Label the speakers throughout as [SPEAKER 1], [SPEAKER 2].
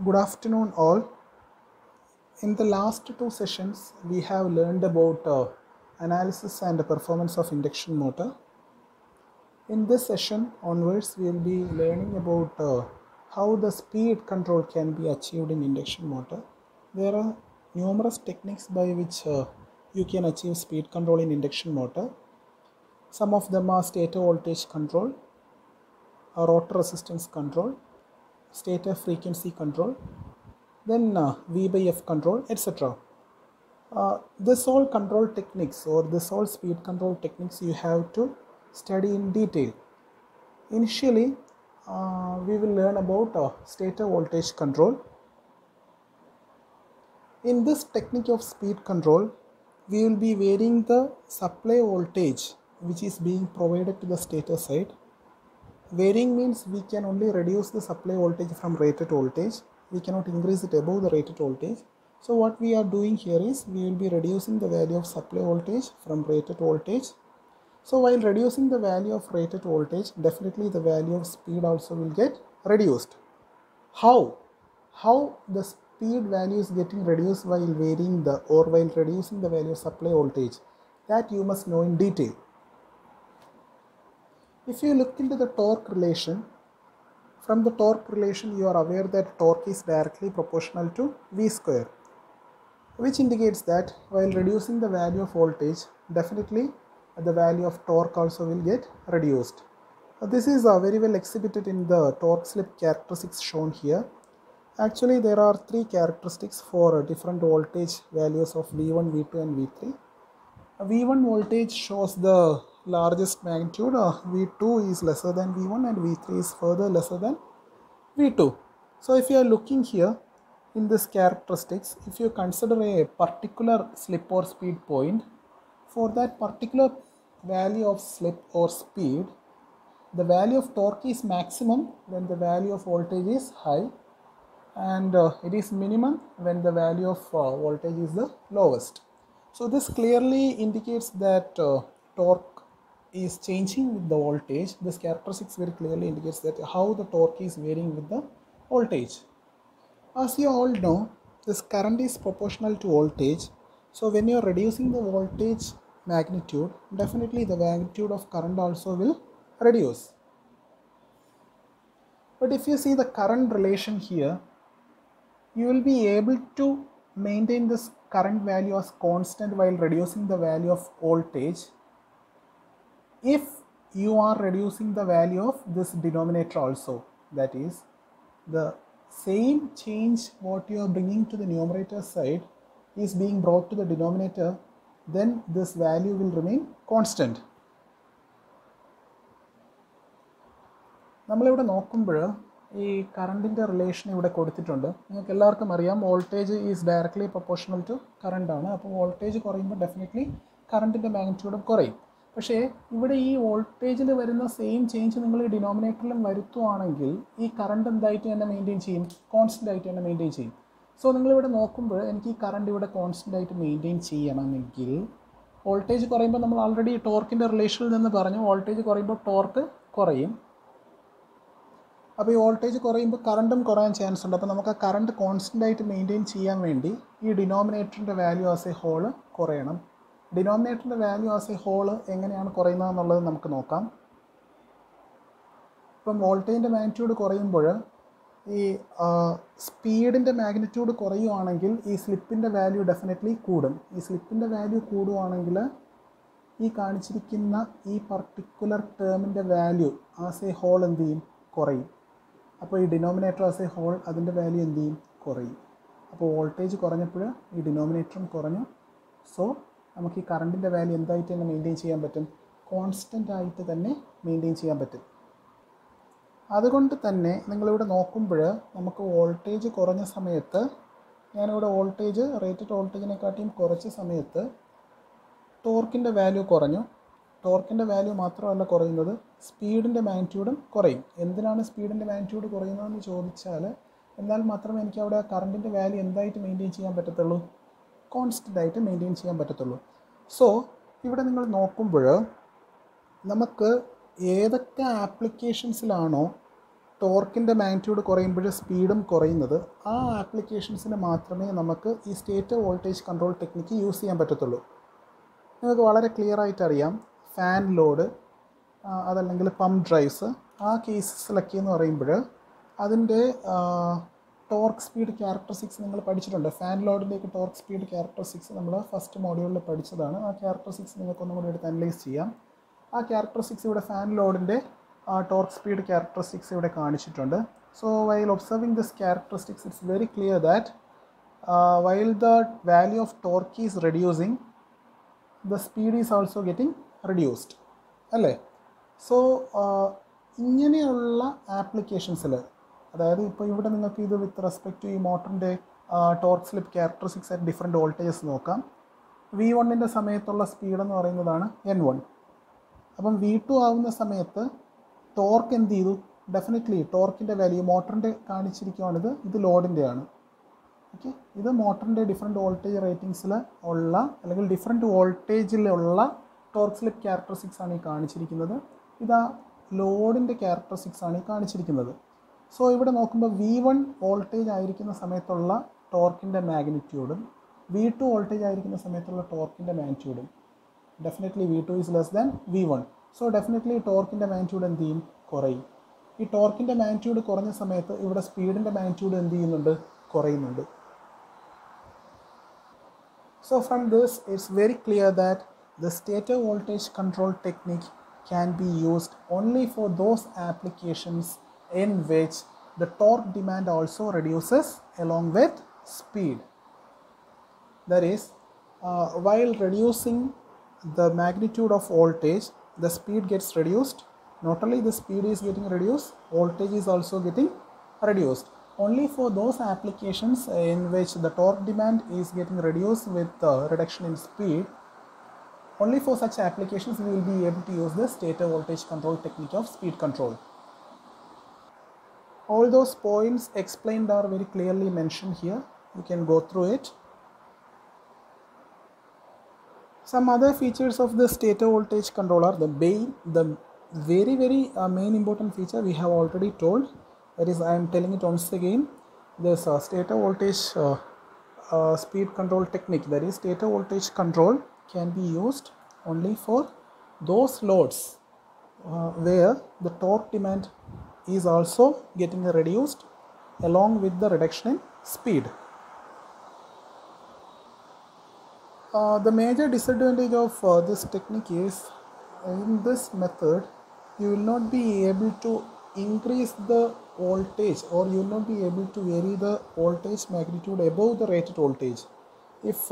[SPEAKER 1] Good afternoon, all. In the last two sessions, we have learned about analysis and performance of induction motor. In this session onwards, we will be learning about how the speed control can be achieved in induction motor. There are numerous techniques by which you can achieve speed control in induction motor. Some of them are stator voltage control, rotor resistance control, stator frequency control, then V by F control, etc. This all control techniques or this all speed control techniques you have to study in detail. Initially, we will learn about stator voltage control. In this technique of speed control, we will be varying the supply voltage which is being provided to the stator side. Varying means we can only reduce the supply voltage from rated voltage. We cannot increase it above the rated voltage. So what we are doing here is we will be reducing the value of supply voltage from rated voltage. So while reducing the value of rated voltage, definitely the value of speed also will get reduced. How the speed value is getting reduced while varying the or while reducing the value of supply voltage, that you must know in detail. If you look into the torque relation, from the torque relation you are aware that torque is directly proportional to V square, which indicates that while reducing the value of voltage, definitely the value of torque also will get reduced. This is very well exhibited in the torque slip characteristics shown here. Actually, there are three characteristics for different voltage values of V1, V2 and V3. V1 voltage shows the largest magnitude, V2 is lesser than V1 and V3 is further lesser than V2. So if you are looking here in this characteristics, if you consider a particular slip or speed point, for that particular value of slip or speed, the value of torque is maximum when the value of voltage is high, and it is minimum when the value of voltage is the lowest. So this clearly indicates that torque is changing with the voltage. This characteristics very clearly indicates that how the torque is varying with the voltage. As you all know, this current is proportional to voltage. So when you are reducing the voltage magnitude, definitely the magnitude of current also will reduce. But if you see the current relation here, you will be able to maintain this current value as constant while reducing the value of voltage if you are reducing the value of this denominator also. That is, the same change what you are bringing to the numerator side is being brought to the denominator, then this value will remain constant. നമ്മളിവിടെ നോക്കുമ്പോൾ ഈ കറണ്ടിൻ്റെ relation ഇവിടെ കൊടുത്തിട്ടുണ്ട്. നിങ്ങൾക്ക് എല്ലാവർക്കും അറിയാം voltage is directly proportional to current ആണ്. അപ്പോൾ വോൾട്ടേജ് കുറയുമ്പോൾ ഡെഫിനറ്റ്ലി കറണ്ടിൻ്റെ മാഗ്നിറ്റ്യൂഡും കുറയും. പക്ഷേ ഇവിടെ ഈ വോൾട്ടേജിൽ വരുന്ന സെയിം ചേഞ്ച് നിങ്ങൾ ഈ ഡിനോമിനേറ്ററിലും വരുത്തുവാണെങ്കിൽ ഈ കറണ്ട് എന്തായിട്ട് തന്നെ മെയിൻറ്റെയിൻ ചെയ്യും, കോൺസ്റ്റൻ്റ് ആയിട്ട് തന്നെ മെയിൻറ്റെയിൻ ചെയ്യും. സോ നിങ്ങളിവിടെ നോക്കുമ്പോൾ എനിക്ക് ഈ കറണ്ട് ഇവിടെ കോൺസ്റ്റൻ്റ് ആയിട്ട് മെയിൻറ്റെയിൻ ചെയ്യണമെങ്കിൽ വോൾട്ടേജ് കുറയുമ്പോൾ നമ്മൾ ആൾറെഡി ടോർക്കിൻ്റെ റിലേഷനിൽ നിന്ന് പറഞ്ഞു വോൾട്ടേജ് കുറയുമ്പോൾ ടോർക്ക് കുറയും. അപ്പോൾ ഈ വോൾട്ടേജ് കുറയുമ്പോൾ കറണ്ടും കുറയാൻ ചാൻസ് ഉണ്ട്. അപ്പോൾ നമുക്ക് ആ കറണ്ട് കോൺസ്റ്റൻ്റ് ആയിട്ട് മെയിൻറ്റെയിൻ ചെയ്യാൻ വേണ്ടി ഈ ഡിനോമിനേറ്ററിൻ്റെ വാല്യൂ ആസ് എ ഹോൾ കുറയണം. ഡിനോമിനേറ്ററിൻ്റെ വാല്യൂ ആസ് എ ഹോൾ എങ്ങനെയാണ് കുറയുന്നതെന്നുള്ളത് നമുക്ക് നോക്കാം. ഇപ്പം വോൾട്ടേജിൻ്റെ മാഗ്നിറ്റ്യൂഡ് കുറയുമ്പോൾ ഈ സ്പീഡിൻ്റെ മാഗ്നിറ്റ്യൂഡ് കുറയുവാണെങ്കിൽ ഈ സ്ലിപ്പിൻ്റെ വാല്യൂ ഡെഫിനറ്റ്ലി കൂടും. ഈ സ്ലിപ്പിൻ്റെ വാല്യൂ കൂടുവാണെങ്കിൽ ഈ കാണിച്ചിരിക്കുന്ന ഈ പർട്ടിക്കുലർ ടേമിൻ്റെ വാല്യൂ ആസ് എ ഹോൾ എന്ത് ചെയ്യും, കുറയും. അപ്പോൾ ഈ ഡിനോമിനേറ്റർ ആസ് എ ഹോൾ അതിൻ്റെ വാല്യൂ എന്ത് ചെയ്യും, കുറയും. അപ്പോൾ വോൾട്ടേജ് കുറഞ്ഞപ്പോൾ ഈ ഡിനോമിനേറ്ററും കുറഞ്ഞു. സോ നമുക്ക് ഈ കറണ്ടിൻ്റെ വാല്യൂ എന്തായിട്ട് തന്നെ മെയിൻറ്റെയിൻ ചെയ്യാൻ പറ്റും, കോൺസ്റ്റൻ്റ് ആയിട്ട് തന്നെ മെയിൻറ്റെയിൻ ചെയ്യാൻ പറ്റും. അതുകൊണ്ട് തന്നെ നിങ്ങളിവിടെ നോക്കുമ്പോൾ നമുക്ക് വോൾട്ടേജ് കുറഞ്ഞ സമയത്ത്, ഞാനിവിടെ വോൾട്ടേജ് റേറ്റഡ് വോൾട്ടേജിനെക്കാട്ടിയും കുറച്ച സമയത്ത് ടോർക്കിൻ്റെ വാല്യൂ കുറഞ്ഞു. ടോർക്കിൻ്റെ വാല്യൂ മാത്രമല്ല കുറയുന്നത്, സ്പീഡിൻ്റെ മാഗ്നിറ്റ്യൂഡും കുറയും. എന്തിനാണ് സ്പീഡിൻ്റെ മാഗ്നിറ്റ്യൂഡ് കുറയുന്നതെന്ന് ചോദിച്ചാൽ, എന്നാൽ മാത്രമേ എനിക്ക് അവിടെ ആ കറണ്ടിൻ്റെ വാല്യൂ എന്തായിട്ട് മെയിൻറ്റെയിൻ ചെയ്യാൻ പറ്റത്തുള്ളൂ, കോൺസ്റ്റൻ്റ് ആയിട്ട് മെയിൻറ്റെയിൻ ചെയ്യാൻ പറ്റത്തുള്ളൂ. സോ ഇവിടെ നിങ്ങൾ നോക്കുമ്പോൾ നമുക്ക് ഏതൊക്കെ ആപ്ലിക്കേഷൻസിലാണോ ടോർക്കിൻ്റെ മാഗ്നിറ്റ്യൂഡ് കുറയുമ്പോൾ സ്പീഡും കുറയുന്നത്, ആ ആപ്ലിക്കേഷൻസിന് മാത്രമേ നമുക്ക് ഈ state voltage control technique use ചെയ്യാൻ പറ്റത്തുള്ളൂ. നിങ്ങൾക്ക് വളരെ ക്ലിയർ ആയിട്ട് അറിയാം, ഫാൻ ലോഡ് അതല്ലെങ്കിൽ പമ്പ് ഡ്രൈവ്സ്, ആ കേസസിലൊക്കെ എന്ന് പറയുമ്പോൾ അതിൻ്റെ ടോർക്ക് സ്പീഡ് ക്യാരക്ടറിസ്റ്റിക്സ് നിങ്ങൾ പഠിച്ചിട്ടുണ്ട്. ഫാൻ ലോഡിൻ്റെയൊക്കെ ടോർക്ക് സ്പീഡ് ക്യാരക്ടറിസ്റ്റിക്സ് നമ്മൾ ഫസ്റ്റ് മോഡ്യൂളിൽ പഠിച്ചതാണ്. ആ ക്യാരക്ടറിസ്റ്റിക്സ് നിങ്ങൾക്കൊന്നും കൂടി എടുത്ത് അനലൈസ് ചെയ്യാം. ആ ക്യാരക്ടറിസ്റ്റിക്സ് ഇവിടെ ഫാൻ ലോഡിൻ്റെ ടോർക്ക് സ്പീഡ് ക്യാരക്ടറിസ്റ്റിക്സ് ഇവിടെ കാണിച്ചിട്ടുണ്ട്. So while observing this characteristics it's very clear that while the value of torque is reducing, the speed is also getting reduced അല്ലേ. സോ ഇങ്ങനെയുള്ള ആപ്ലിക്കേഷൻസിൽ, അതായത് ഇപ്പോൾ ഇവിടെ നിങ്ങൾക്ക് ഇത് വിത്ത് റെസ്പെക്ട് ടു ഈ മോട്ടറിൻ്റെ torque slip characteristics at different voltages നോക്കാം. V1 സമയത്തുള്ള സ്പീഡെന്ന് പറയുന്നതാണ് N1. അപ്പം V2 ആവുന്ന സമയത്ത് ടോർക്ക് എന്ത് ചെയ്തു? ഡെഫിനറ്റ്ലി ടോർക്കിൻ്റെ വാല്യൂ മോട്ടറിൻ്റെ കാണിച്ചിരിക്കുകയാണിത്, ഇത് ലോഡിൻ്റെയാണ്. ഓക്കെ, ഇത് മോട്ടറിൻ്റെ ഡിഫറെൻറ്റ് വോൾട്ടേജ് റേറ്റിംഗ്സിൽ ഉള്ള അല്ലെങ്കിൽ ഡിഫറെൻറ്റ് വോൾട്ടേജിലുള്ള ടോർക്ക് സ്ലിപ്പ് ക്യാരക്ടറിസ്റ്റിക്സ് ആണ് ഈ കാണിച്ചിരിക്കുന്നത്. ഇതാ ലോഡിൻ്റെ ക്യാരക്ടറിസ്റ്റിക്സ് ആണ് ഈ കാണിച്ചിരിക്കുന്നത്. സോ ഇവിടെ നോക്കുമ്പോൾ V1 വോൾട്ടേജ് ആയിരിക്കുന്ന സമയത്തുള്ള ടോർക്കിൻ്റെ മാഗ്നിറ്റ്യൂഡും V2 വോൾട്ടേജ് ആയിരിക്കുന്ന സമയത്തുള്ള ടോർക്കിൻ്റെ മാഗ്നിറ്റ്യൂഡും definitely V2 is less than V1. So definitely ടോർക്കിൻ്റെ മാഗ്നിറ്റ്യൂഡ് എന്ത് ചെയ്യും? കുറയും. ഈ ടോർക്കിൻ്റെ മാഗ്നിറ്റ്യൂഡ് കുറഞ്ഞ സമയത്ത് ഇവിടെ സ്പീഡിൻ്റെ മാഗ്നിറ്റ്യൂഡ് എന്ത് ചെയ്യുന്നുണ്ട്? കുറയുന്നുണ്ട്. So from this it's very clear that the stator voltage control technique can be used only for those applications in which the torque demand also reduces along with speed. That is, while reducing the magnitude of voltage, the speed gets reduced. Not only the speed is getting reduced, voltage is also getting reduced. Only for those applications in which the torque demand is getting reduced with reduction in speed, only for such applications we will be able to use the stator voltage control technique of speed control. All those points explained are very clearly mentioned here. You can go through it. Some other features of the stator voltage controller, the very main important feature we have already told. That is, I am telling it once again. This stator voltage speed control technique, that is stator voltage control, can be used only for those loads where the torque demand is also getting reduced along with the reduction in speed. The major disadvantage of this technique is, in this method you will not be able to increase the voltage, or you will not be able to vary the voltage magnitude above the rated voltage. If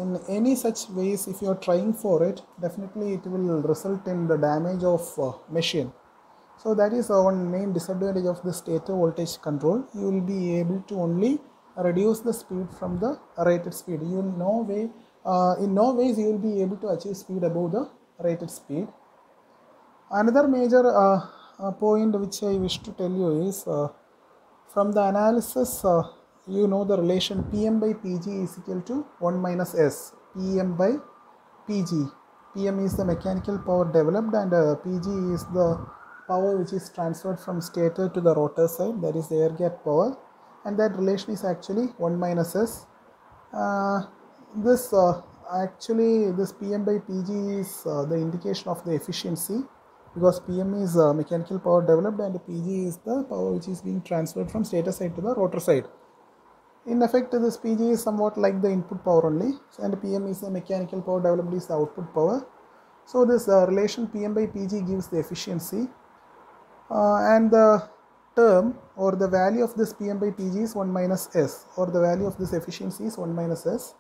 [SPEAKER 1] in any such ways if you are trying for it, definitely it will result in the damage of machine. So that is one main disadvantage of the stator voltage control. You will be able to only reduce the speed from the rated speed. You will in no ways you will be able to achieve speed above the rated speed. Another major point which I wish to tell you is, from the analysis you know the relation Pm by Pg is equal to 1 minus S. Pm by Pg. Pm is the mechanical power developed and Pg is the power which is transferred from stator to the rotor side, that is the air gap power, and that relation is actually 1 minus S. This Pm by Pg is the indication of the efficiency, because Pm is mechanical power developed and Pg is the power which is being transferred from stator side to the rotor side. In effect, this Pg is somewhat like the input power only, and Pm is the mechanical power developed is the output power. So this relation Pm by Pg gives the efficiency, and the term or the value of this Pm by Pg is 1 minus S, or the value of this efficiency is 1 minus S.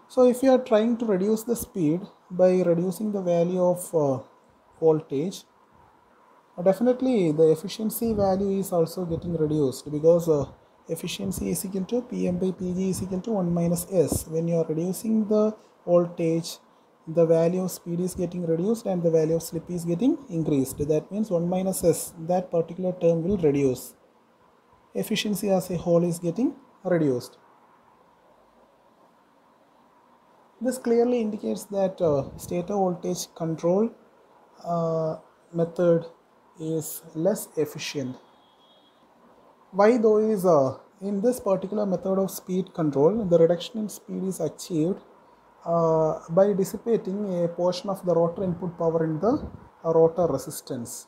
[SPEAKER 1] So if you are trying to reduce the speed by reducing the value of voltage, definitely the efficiency value is also getting reduced, because efficiency is equal to Pm by Pg is equal to 1 minus S. When you are reducing the voltage, the value of speed is getting reduced and the value of slip is getting increased. That means 1 minus S, that particular term will reduce. Efficiency as a whole is getting reduced. This clearly indicates that stator voltage control method is less efficient. Why though is in this particular method of speed control, the reduction in speed is achieved by dissipating a portion of the rotor input power in the rotor resistance.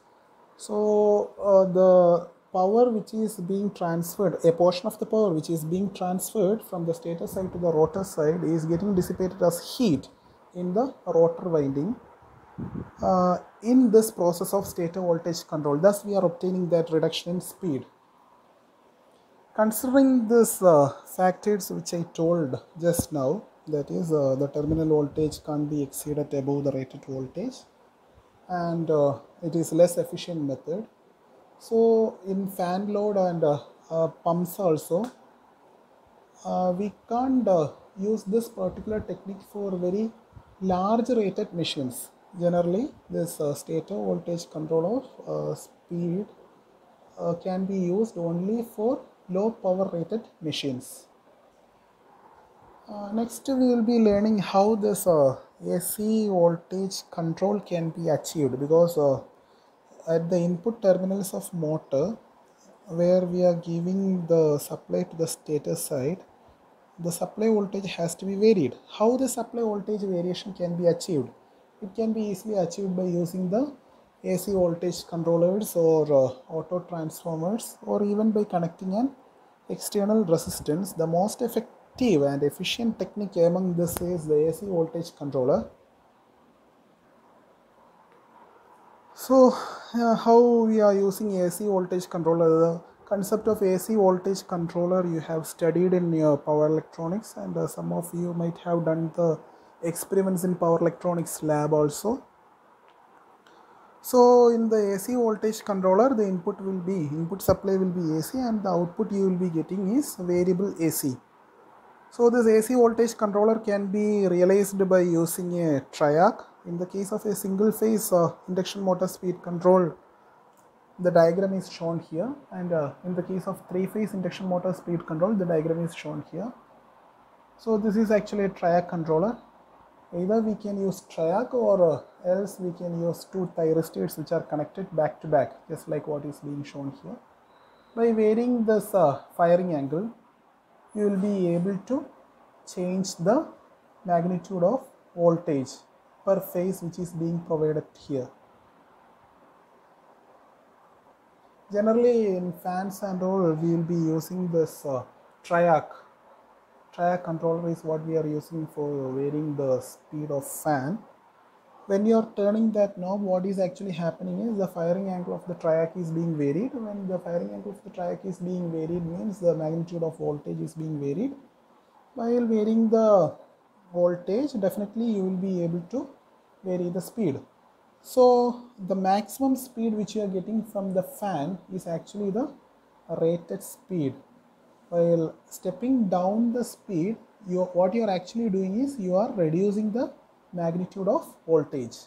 [SPEAKER 1] So the power which is being transferred, a portion of the power which is being transferred from the stator side to the rotor side is getting dissipated as heat in the rotor winding in this process of stator voltage control. Thus we are obtaining that reduction in speed. Considering this factors which I told just now, that is the terminal voltage can't be exceeded above the rated voltage, and it is less efficient method. So in fan load and pumps also, we can't use this particular technique for very large rated machines. Generally this stator voltage control of speed can be used only for low power rated machines. Next we will be learning how this AC voltage control can be achieved, because at the input terminals of motor, where we are giving the supply to the stator side, the supply voltage has to be varied. How the supply voltage variation can be achieved? It can be easily achieved by using the AC voltage controllers or auto transformers, or even by connecting an external resistance. The most effective and efficient technique among this is the AC voltage controller. So how we are using AC voltage controller? The concept of AC voltage controller you have studied in your power electronics, and some of you might have done the experiments in power electronics lab also. So in the AC voltage controller, the input supply will be AC, and the output you will be getting is variable AC. So this AC voltage controller can be realized by using a triac. In the case of a single phase induction motor speed control, the diagram is shown here, and in the case of 3-phase induction motor speed control, the diagram is shown here. So this is actually a triac controller. Either we can use triac, or else we can use two thyristors which are connected back to back, just like what is being shown here. By varying this firing angle, you will be able to change the magnitude of voltage per phase which is being provided here. Generally in fans and all, we will be using this triac. Triac controller is what we are using for varying the speed of fan. When you are turning that knob, what is actually happening is the firing angle of the triac is being varied. When the firing angle of the triac is being varied, means the magnitude of voltage is being varied. While varying the voltage, definitely you will be able to vary the speed. So the maximum speed which you are getting from the fan is actually the rated speed. While stepping down the speed, what you are actually doing is you are reducing the magnitude of voltage.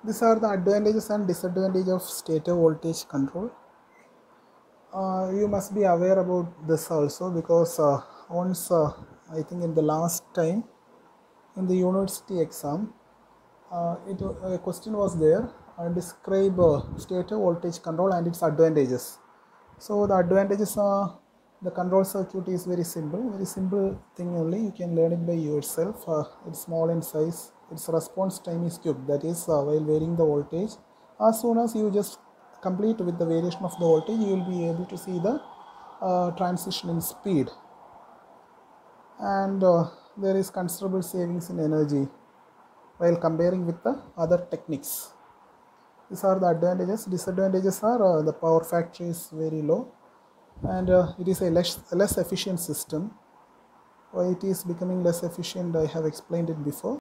[SPEAKER 1] These are the advantages and disadvantages of stator voltage control. You must be aware about this also, because once I think in the last time in the university exam, a question was there, describe stator voltage control and its advantages. So the advantages are, the control circuit is very simple thing only. You can learn it by yourself. It's small in size. Its response time is quick. That is, while varying the voltage, as soon as you just complete with the variation of the voltage, you will be able to see the transition in speed. And there is considerable savings in energy while comparing with the other techniques. These are the advantages. Disadvantages are the power factor is very low, and it is a less efficient system. Why it is becoming less efficient, I have explained it before.